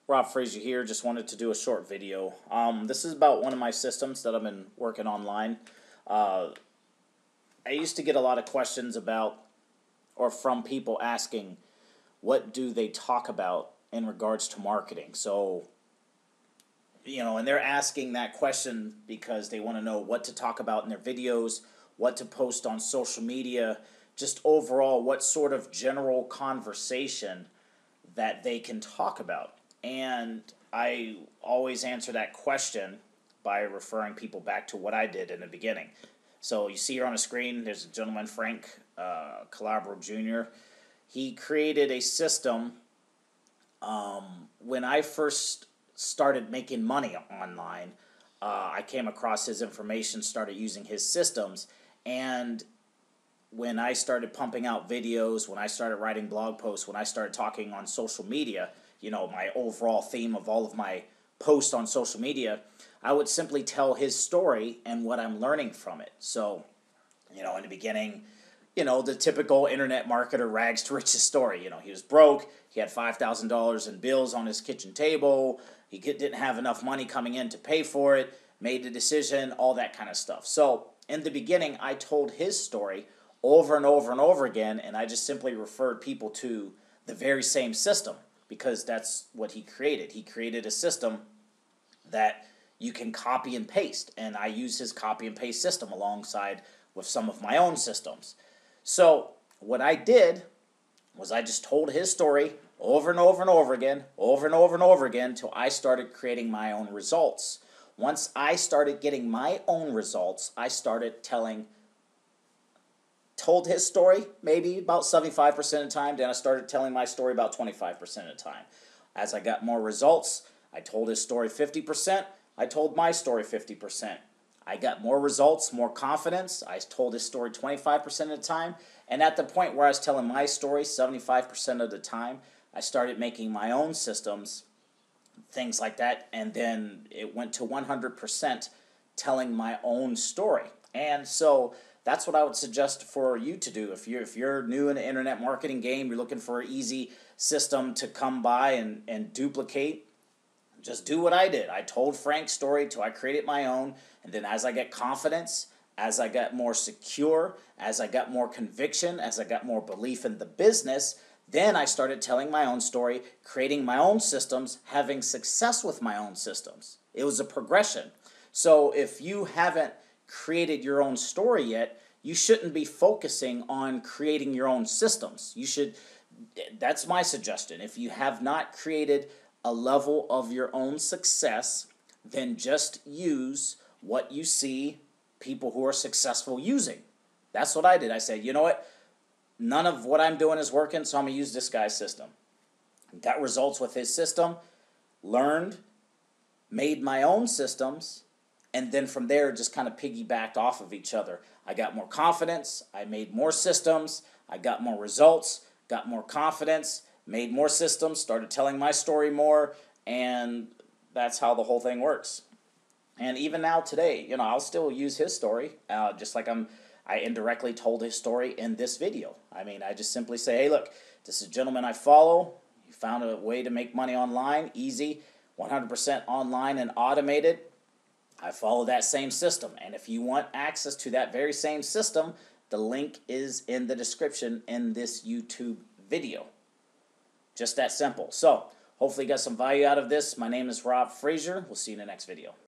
Rob Frazier here. Just wanted to do a short video. This is about one of my systems that I've been working online. Uh, I used to get a lot of questions about or from people asking what do they talk about in regards to marketing. So, and they're asking that question because they want to know what to talk about in their videos, what to post on social media, just overall what sort of general conversation that they can talk about. And I always answer that question by referring people back to what I did in the beginning. So you see here on the screen, there's a gentleman, Frank Calabro Jr. He created a system when I first started making money online. I came across his information, started using his systems, and when I started pumping out videos, when I started writing blog posts, when I started talking on social media, my overall theme of all of my posts on social media, I would simply tell his story and what I'm learning from it. So, in the beginning, the typical internet marketer rags to riches story. He was broke, he had $5,000 in bills on his kitchen table, he didn't have enough money coming in to pay for it, made the decision, all that kind of stuff. So, in the beginning, I told his story over and over and over again, and I just simply referred people to the very same system because that's what he created. He created a system that you can copy and paste, and I use his copy and paste system alongside with some of my own systems. So what I did was I just told his story over and over and over again, over and over and over again, until I started creating my own results. Once I started getting my own results, I started told his story maybe about 75% of the time, then I started telling my story about 25% of the time. As I got more results, I told his story 50%, I told my story 50%. I got more results, more confidence, I told his story 25% of the time, and at the point where I was telling my story 75% of the time, I started making my own systems, things like that, and then it went to 100% telling my own story. And so that's what I would suggest for you to do. If you're new in the internet marketing game, you're looking for an easy system to come by and duplicate, just do what I did. I told Frank's story till I created my own, and then as I get confidence, as I got more secure, as I got more conviction, as I got more belief in the business, then I started telling my own story, creating my own systems, having success with my own systems. It was a progression. So if you haven't created your own story yet, you shouldn't be focusing on creating your own systems. That's my suggestion. If you have not created a level of your own success, then just use what you see people who are successful using. That's what I did. I said, you know what? None of what I'm doing is working, so I'm going to use this guy's system. Got results with his system, learned, made my own systems, and then from there just kind of piggybacked off of each other. I got more confidence, I made more systems, I got more results, got more confidence, made more systems, started telling my story more, and that's how the whole thing works. And even now today, I'll still use his story, just like I indirectly told his story in this video. I mean, I just simply say, hey, look, this is a gentleman I follow. He found a way to make money online, easy, 100% online and automated. I follow that same system. And if you want access to that very same system, the link is in the description in this YouTube video. Just that simple. So, hopefully you got some value out of this. My name is Rob Frazier. We'll see you in the next video.